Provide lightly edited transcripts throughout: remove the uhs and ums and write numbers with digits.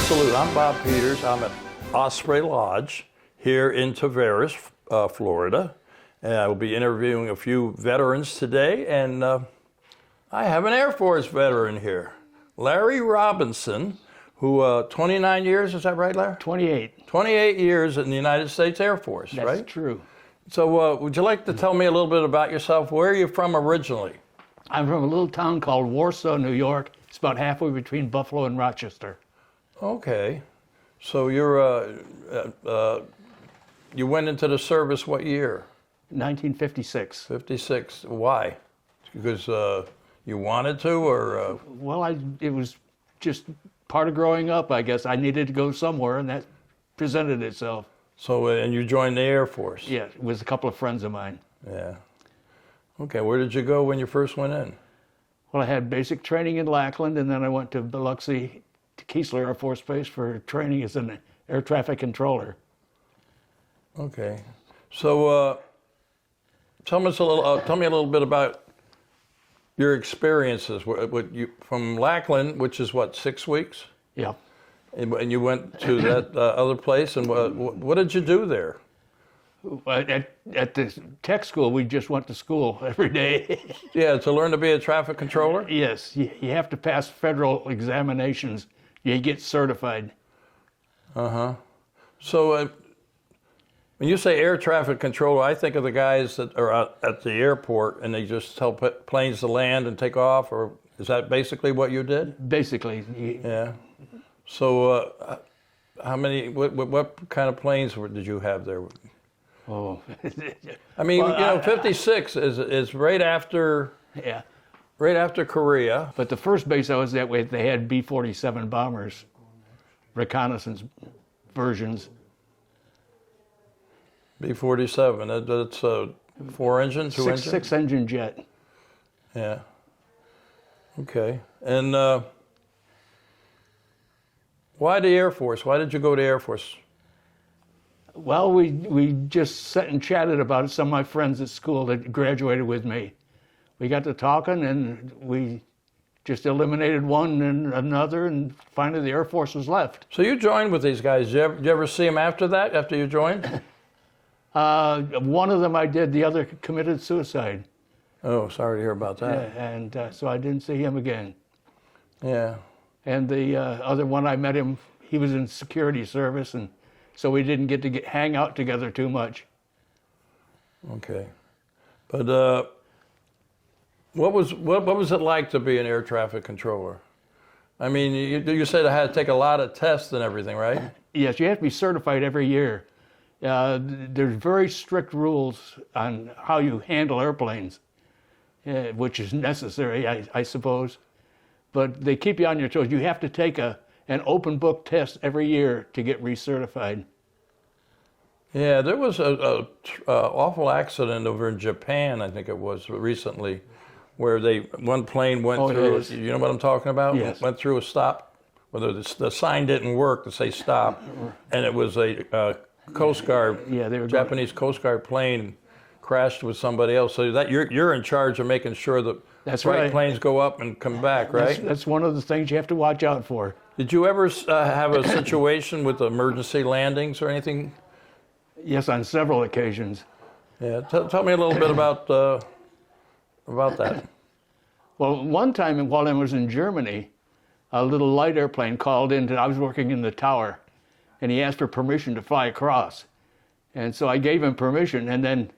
Salute. I'm Bob Peters. I'm at Osprey Lodge here in Tavares, Florida. And I will be interviewing a few veterans today. And I have an Air Force veteran here, Larry Robinson, who 29 years, is that right, Larry? 28. 28 years in the United States Air Force, right? That's true. So would you like to tell me a little bit about yourself? Where are you from originally? I'm from a little town called Warsaw, New York. It's about halfway between Buffalo and Rochester. Okay. So you're you went into the service what year? 1956. 56. Why? Because you wanted to, or? Well, it was just part of growing up, I guess. I needed to go somewhere, and that presented itself. So, and you joined the Air Force? Yeah, it was a couple of friends of mine. Yeah. Okay, where did you go when you first went in? Well, I had basic training in Lackland, and then I went to Biloxi, to Keesler Air Force Base for training as an air traffic controller. Okay. So, tell me a little bit about your experiences. What you from Lackland, which is what, 6 weeks? Yeah. And you went to that other place, and what did you do there? At the tech school, we just went to school every day. Yeah, to learn to be a traffic controller? Yes, you have to pass federal examinations. You get certified. Uh-huh. So when you say air traffic controller, I think of the guys that are out at the airport and they just tell planes to land and take off, or is that basically what you did? Basically. Yeah. So how many, what kind of planes did you have there? Oh. I mean, well, 56 is right after. Yeah. Right after Korea. But the first base I was at, they had B-47 bombers, reconnaissance versions. B-47, that's 4 engine, 2 engine? 6-engine jet. Yeah. Okay. And why the Air Force? Why did you go to Air Force? Well, we just sat and chatted about it. Some of my friends at school that graduated with me. We got to talking, and we just eliminated one and another, and finally the Air Force was left. So you joined with these guys. Did you ever see them after that, after you joined? One of them I did. The other committed suicide. Oh, sorry to hear about that. Yeah, and so I didn't see him again. Yeah. And the other one, I met him, he was in security service, and so we didn't get to hang out together too much. Okay. But what was it like to be an air traffic controller? I mean, you said I had to take a lot of tests and everything, right? Yes, you have to be certified every year. There's very strict rules on how you handle airplanes, which is necessary, I suppose. But they keep you on your toes. You have to take an open book test every year to get recertified. Yeah, there was a awful accident over in Japan, I think it was, recently, where one plane went through, you know what I'm talking about? Yes. Went through a stop, whether the sign didn't work to say stop, and it was a Coast Guard, Japanese Coast Guard plane crashed with somebody else. So that you're in charge of making sure that planes go up and come back, right? That's one of the things you have to watch out for. Did you ever have a situation with emergency landings or anything? Yes, on several occasions. Yeah, tell me a little bit about that. Well, one time while I was in Germany, a little light airplane called in. I was working in the tower, and he asked for permission to fly across. And so I gave him permission, and then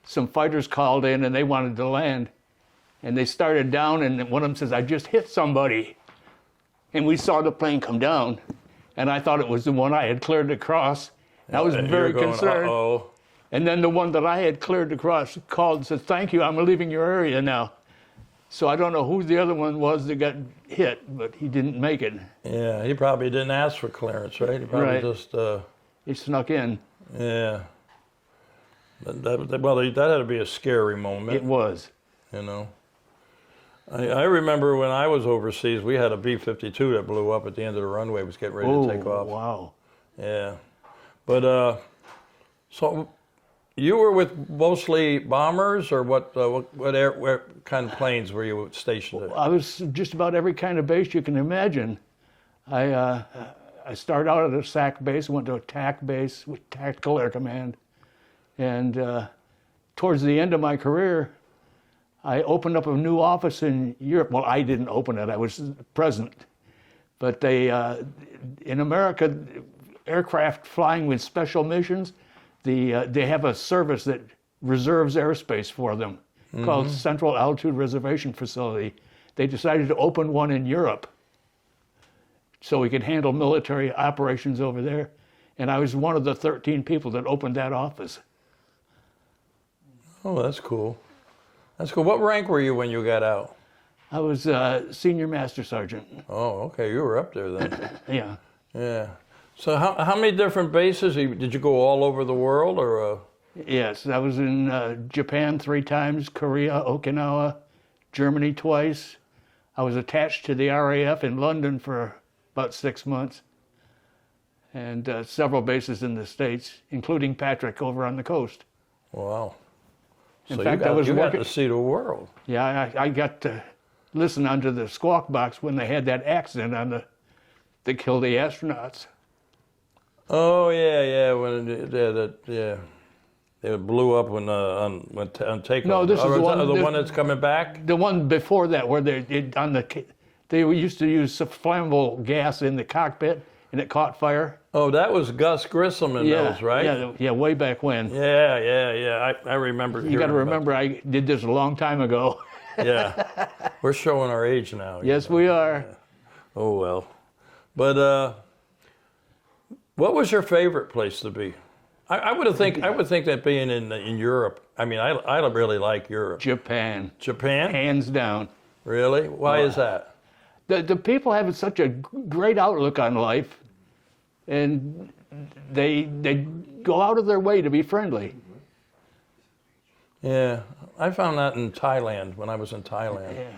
some fighters called in, and they wanted to land. And they started down, and one of them says, "I just hit somebody." And we saw the plane come down, and I thought it was the one I had cleared to cross. I was very concerned. Uh-oh. And then the one that I had cleared to cross called and said, "Thank you, I'm leaving your area now." So I don't know who the other one was that got hit, but he didn't make it. Yeah, he probably didn't ask for clearance, right? He probably just... He snuck in. Yeah. That had to be a scary moment. It was. You know. I remember when I was overseas, we had a B-52 that blew up at the end of the runway. It was getting ready to take off. Wow. Yeah. But, so you were with mostly bombers, or what kind of planes were you stationed at? I was just about every kind of base you can imagine. I I started out at a SAC base, went to a TAC base with Tactical Air Command, and towards the end of my career, I opened up a new office in Europe. Well, I didn't open it; I was present. But they, in America, aircraft flying with special missions, they have a service that reserves airspace for them called Central Altitude Reservation Facility. They decided to open one in Europe so we could handle military operations over there. And I was one of the 13 people that opened that office. Oh, that's cool. That's cool. What rank were you when you got out? I was Senior Master Sergeant. Oh, okay. You were up there then. Yeah. Yeah. So how many different bases? Did you go all over the world or? Yes, I was in Japan 3 times, Korea, Okinawa, Germany twice. I was attached to the RAF in London for about 6 months, and several bases in the States, including Patrick over on the coast. Wow. In So fact, you I was got working. to see the world. Yeah, I got to listen onto the squawk box when they had that accident on that killed the astronauts. Oh yeah. When it blew up on takeoff. No, this is the one- the one that's coming back. The one before that, where they used to use flammable gas in the cockpit, and it caught fire. Oh, that was Gus Grissom in those, right? Yeah, way back when. Yeah. I remember. You got to remember, I did this a long time ago. Yeah, we're showing our age now. Yes, we are. Oh well, but what was your favorite place to be? I would think that being in Europe. I mean, I really like Europe. Japan, Japan, hands down. really? Why is that? The people have such a great outlook on life, and they go out of their way to be friendly. Yeah, I found that in Thailand when I was in Thailand. Yeah.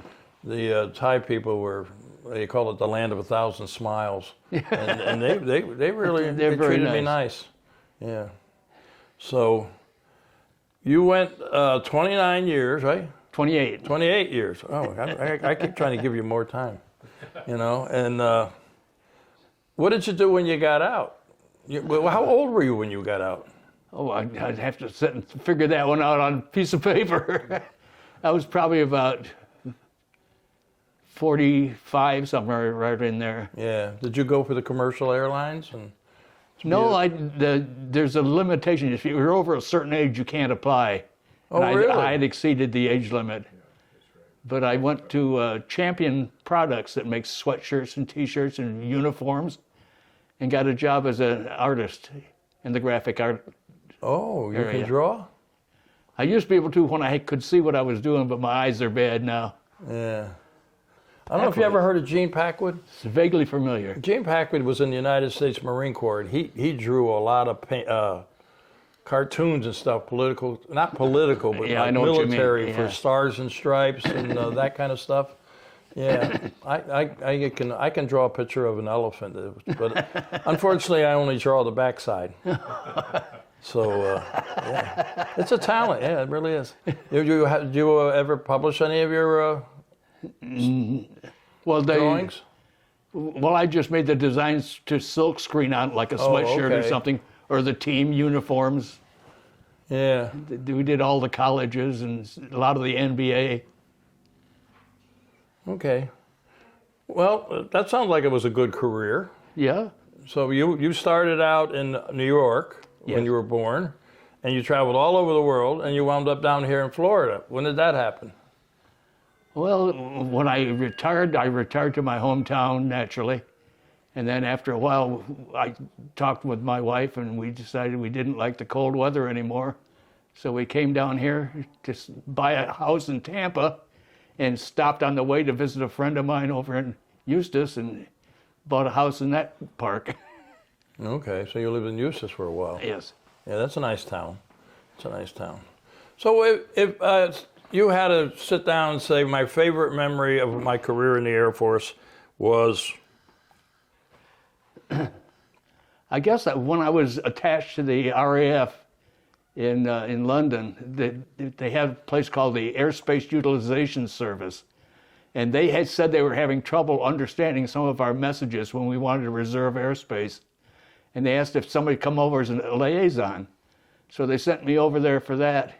The Thai people they call it the land of 1,000 smiles, and they really They're they very treated me nice. Yeah. So you went 29 years, right? 28. 28 years. Oh, I keep trying to give you more time, And what did you do when you got out? How old were you when you got out? Oh, I'd have to sit and figure that one out on a piece of paper. I was probably about 45, somewhere right in there. Yeah. Did you go for the commercial airlines? No, there's a limitation. If you're over a certain age, you can't apply. Oh, And really? I had exceeded the age limit. But I went to Champion Products that makes sweatshirts and T-shirts and uniforms, and got a job as an artist in the graphic art. Oh, you Area. can draw? I used to be able to when I could see what I was doing, but my eyes are bad now. Yeah. I don't know if you ever heard of Gene Packwood. It's vaguely familiar. Gene Packwood was in the United States Marine Corps, and he drew a lot of cartoons and stuff, not political, but Yeah, I like know what you mean, military for yeah. Stars and Stripes and that kind of stuff. Yeah, I can draw a picture of an elephant, but unfortunately I only draw the backside. So yeah, it's a talent. Yeah, it really is. Do you ever publish any of your Well, drawings? I just made the designs to silk screen on like a sweatshirt or okay. something, or the team uniforms. Yeah. We did all the colleges and a lot of the NBA. Okay. Well, that sounds like it was a good career. Yeah. So you started out in New York when Yes. you were born, and you traveled all over the world, and you wound up down here in Florida. When did that happen? Well, when I retired to my hometown naturally. And then after a while, I talked with my wife and we decided we didn't like the cold weather anymore. So we came down here to buy a house in Tampa and stopped on the way to visit a friend of mine over in Eustis and bought a house in that park. Okay, so you lived in Eustis for a while. Yes. Yeah, that's a nice town. It's a nice town. So if you had to sit down and say, my favorite memory of my career in the Air Force was... I guess that when I was attached to the RAF in London, they have a place called the Airspace Utilization Service. And they had said they were having trouble understanding some of our messages when we wanted to reserve airspace. And they asked if somebody come over as a liaison. So they sent me over there for that.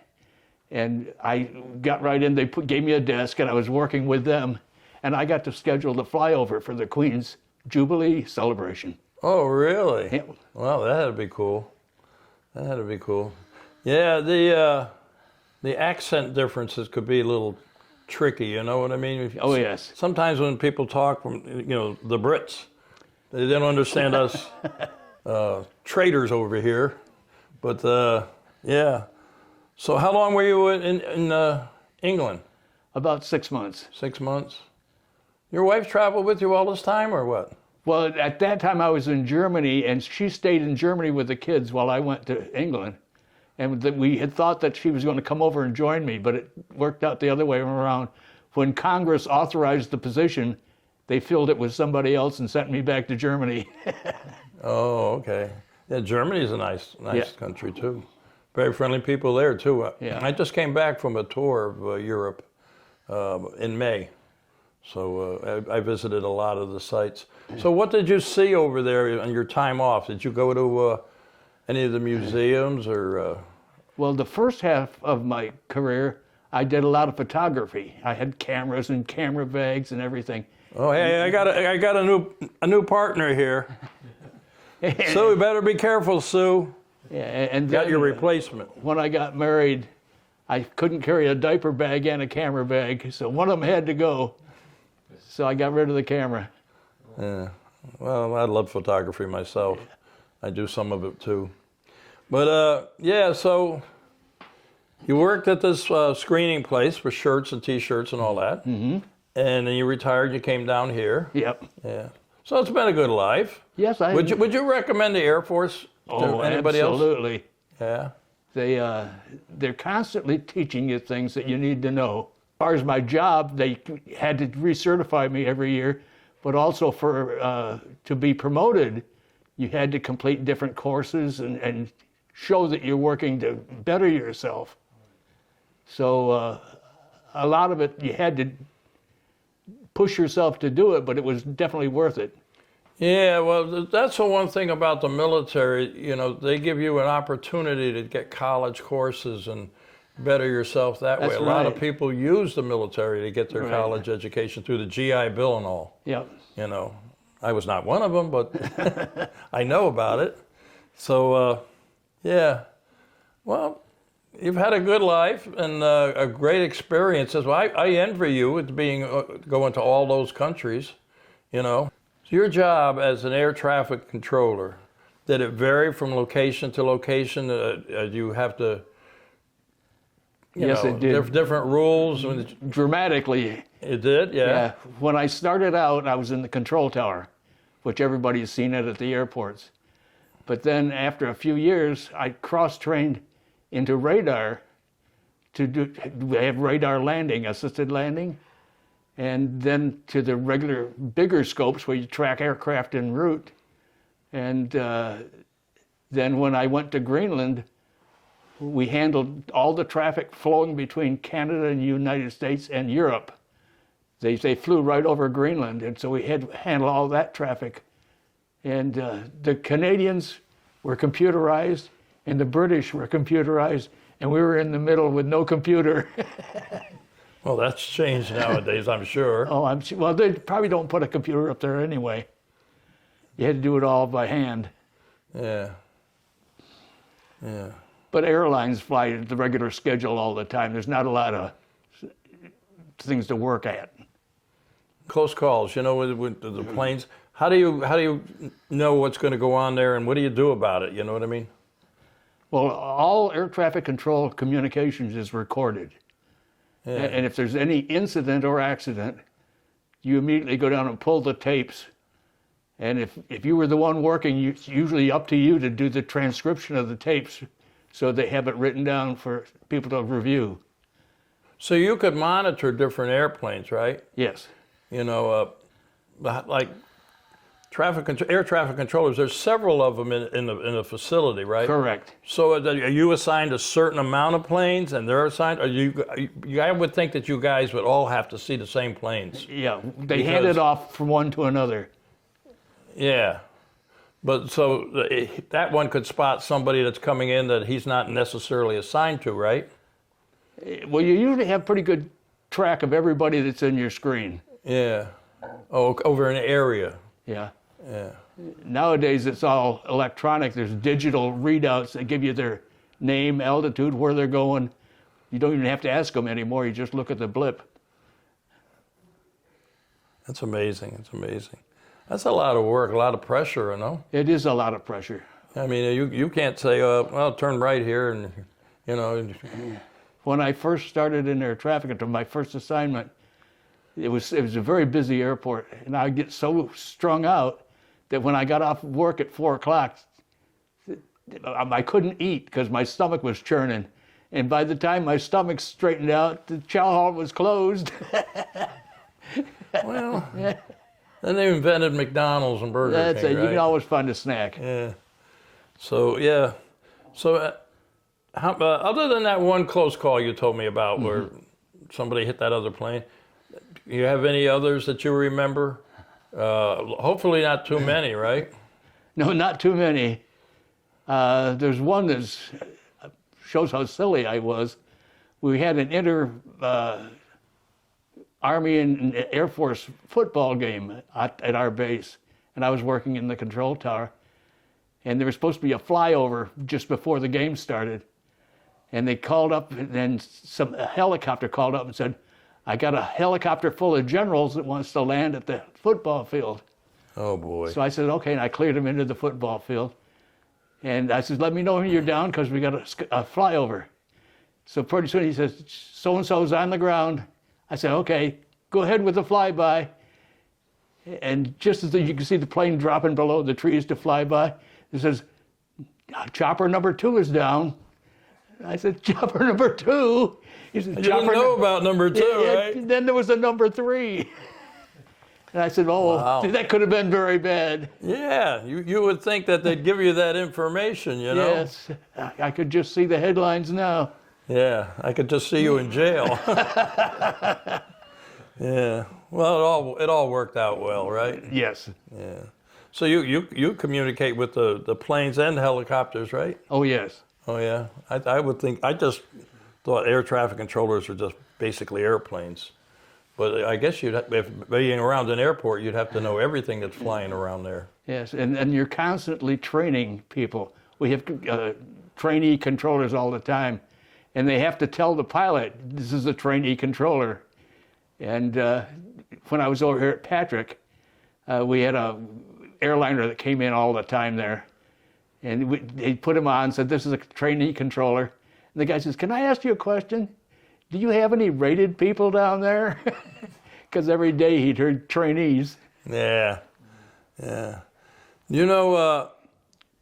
And I got right in. They gave me a desk, and I was working with them. And I got to schedule the flyover for the Queen's Jubilee celebration. Oh, really? Yeah. Well, that had to be cool. That had to be cool. Yeah, the accent differences could be a little tricky, you know what I mean? Oh, yes. Sometimes when people talk from, the Brits, they don't understand us traders over here. But, yeah. So how long were you in England? About 6 months. 6 months? Your wife traveled with you all this time, or what? Well, at that time I was in Germany, and she stayed in Germany with the kids while I went to England. And we had thought that she was going to come over and join me, but it worked out the other way around. When Congress authorized the position, they filled it with somebody else and sent me back to Germany. Oh, okay. Yeah, Germany is a nice Yeah. country too. Very friendly people there too. Yeah. I just came back from a tour of Europe in May, so I visited a lot of the sites. So, what did you see over there on your time off? Did you go to any of the museums or? Well, the first half of my career, I did a lot of photography. I had cameras and camera bags and everything. Oh, hey, I got a new partner here. Sue, you better be careful, Sue. Yeah, and Got then your replacement. when I got married, I couldn't carry a diaper bag and a camera bag, so one of them had to go. So I got rid of the camera. Yeah. Well, I love photography myself. I do some of it too. But yeah, so you worked at this screening place for shirts and T-shirts and all that. Mm-hmm. And then you retired. You came down here. Yep. Yeah. So it's been a good life. Yes, I. Would you recommend the Air Force to anybody absolutely. else? Yeah. They're constantly teaching you things that you need to know. As far as my job, they had to recertify me every year, but also for to be promoted, you had to complete different courses and show that you're working to better yourself. So a lot of it, you had to push yourself to do it, but it was definitely worth it. Yeah, well, that's the one thing about the military. They give you an opportunity to get college courses and better yourself that way. That's A lot of right. people use the military to get their Right. college education through the GI Bill and all. Yep. I was not one of them, but I know about it. So, yeah. Well, you've had a good life and a great experiences. Well, I envy you with going to all those countries, So your job as an air traffic controller, did it vary from location to location? You have to, Yes, it did. different rules? Dramatically. It did, yeah. Yeah. When I started out, I was in the control tower, which everybody has seen it at the airports. But then after a few years, I cross-trained into radar we have radar landing, assisted landing, and then to the regular bigger scopes where you track aircraft en route. And then when I went to Greenland, we handled all the traffic flowing between Canada and the United States and Europe. They flew right over Greenland, and so we had to handle all that traffic. And the Canadians were computerized, and the British were computerized, and we were in the middle with no computer. Well, that's changed nowadays, I'm sure. Oh, well, they probably don't put a computer up there anyway. You had to do it all by hand. Yeah. Yeah. But airlines fly the regular schedule all the time. There's not a lot of things to work at. Close calls, with the planes. How do you know what's going to go on there, and what do you do about it? You know what I mean? Well, all air traffic control communications is recorded. Yeah. And if there's any incident or accident, you immediately go down and pull the tapes. And if you were the one working, it's usually up to you to do the transcription of the tapes so they have it written down for people to review. So you could monitor different airplanes, right? Yes. Like air traffic controllers. There's several of them in the facility, right? Correct. So are you assigned a certain amount of planes, and they're assigned? I would think that you guys would all have to see the same planes. Yeah, they hand it off from one to another. Yeah, but so that one could spot somebody that's coming in that he's not necessarily assigned to, right? Well, you usually have pretty good track of everybody that's in your screen. Yeah. Oh, over an area. Yeah. Yeah. Nowadays, it's all electronic. There's digital readouts that give you their name, altitude, where they're going. You don't even have to ask them anymore. You just look at the blip. That's amazing. It's amazing. That's a lot of work, a lot of pressure, you know? It is a lot of pressure. I mean, you can't say, well, turn right here, and, you know. When I first started in air traffic control, my first assignment, it was a very busy airport, and I'd get so strung out that when I got off work at 4 o'clock, I couldn't eat because my stomach was churning. And by the time my stomach straightened out, the chow hall was closed. Well, then they invented McDonald's and Burger That's King, it. right? You can always find a snack. Yeah. So, yeah. So, other than that one close call you told me about where somebody hit that other plane, you have any others that you remember? Hopefully not too many, right? No, not too many. There's one that shows how silly I was. We had an Army and Air Force football game at our base, and I was working in the control tower. And there was supposed to be a flyover just before the game started. And they called up, and then a helicopter called up and said, I got a helicopter full of generals that wants to land at the football field. Oh, boy. So I said, okay, and I cleared them into the football field. And I said, let me know when you're down because we got a flyover. So pretty soon he says, so-and-so's on the ground. I said, okay, go ahead with the flyby. And just as you can see the plane dropping below the trees to fly by, it says, chopper number 2 is down. I said, chopper number 2? He said, You didn't know about number 2, right? Then there was a number 3. And I said, oh, Wow. that could have been very bad. Yeah, you would think that they'd give you that information, you know? Yes, I could just see the headlines now. Yeah, I could just see you in jail. Yeah. Well, it all worked out well, right? Yes. Yeah. So you communicate with the planes and helicopters, right? Oh, yes. Oh yeah. I would think I just thought air traffic controllers were just basically airplanes. But I guess if being around an airport, you'd have to know everything that's flying around there. Yes, and you're constantly training people. We have trainee controllers all the time, and they have to tell the pilot, this is a trainee controller. And when I was over here at Patrick, we had a airliner that came in all the time there. And they put him on and said, this is a trainee controller. And the guy says, can I ask you a question? Do you have any rated people down there? Because every day he'd heard trainees. Yeah. Yeah. You know,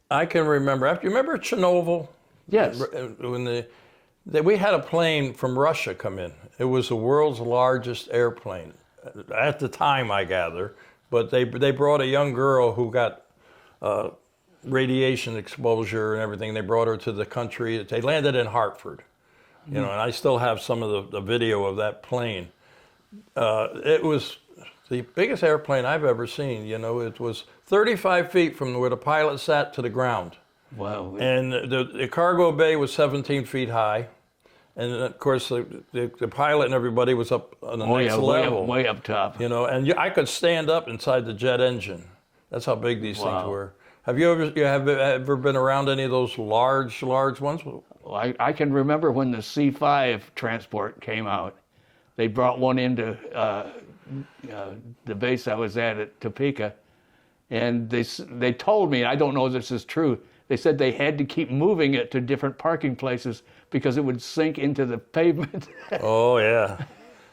I can remember, you remember Chernobyl? Yes. When we had a plane from Russia come in. It was the world's largest airplane at the time, I gather. But they brought a young girl who got radiation exposure and everything. They brought her to the country. They landed in Hartford, you know, and I still have some of the video of that plane. It was the biggest airplane I've ever seen. You know, it was 35 feet from where the pilot sat to the ground. Wow. And the cargo bay was 17 feet high. And of course, the pilot and everybody was up on the next level. Way up top. You know, and I could stand up inside the jet engine. That's how big these things were. Have you ever been around any of those large ones? Well, I can remember when the C-5 transport came out. They brought one into the base I was at Topeka, and they told me, I don't know if this is true, they said they had to keep moving it to different parking places because it would sink into the pavement. Oh yeah,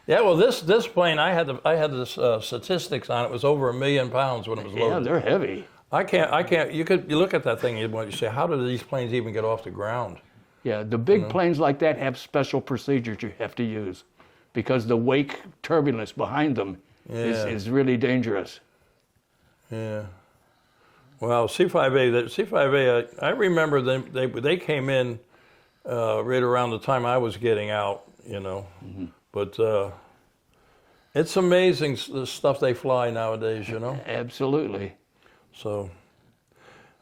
yeah. Well, this plane, I had the statistics on it. It was over 1 million pounds when it was loaded. Yeah, they're heavy. I can't. You look at that thing and you say, how do these planes even get off the ground? Yeah, the big planes like that have special procedures you have to use because the wake turbulence behind them is really dangerous. Yeah. Well, C5A, I remember them. They came in right around the time I was getting out, you know. Mm-hmm. But it's amazing the stuff they fly nowadays, you know. Absolutely. So,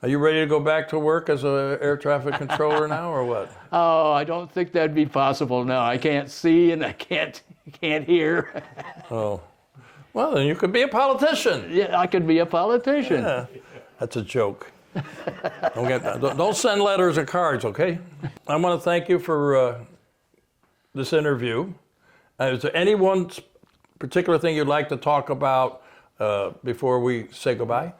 are you ready to go back to work as an air traffic controller now, or what? Oh, I don't think that'd be possible now. I can't see and I can't hear. Oh, well, then you could be a politician. Yeah, I could be a politician. Yeah, that's a joke. Don't send letters or cards, okay? I want to thank you for this interview. Is there any one particular thing you'd like to talk about before we say goodbye?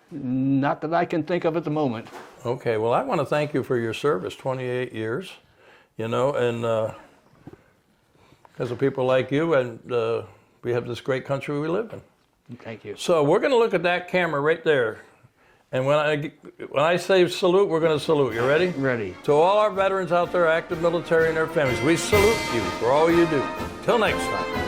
Not that I can think of at the moment. Okay, well, I want to thank you for your service, 28 years, you know, and because of people like you, and we have this great country we live in. Thank you. So we're going to look at that camera right there. And when I say salute, we're going to salute. You ready? Ready. To all our veterans out there, active military and their families, we salute you for all you do. Till next time.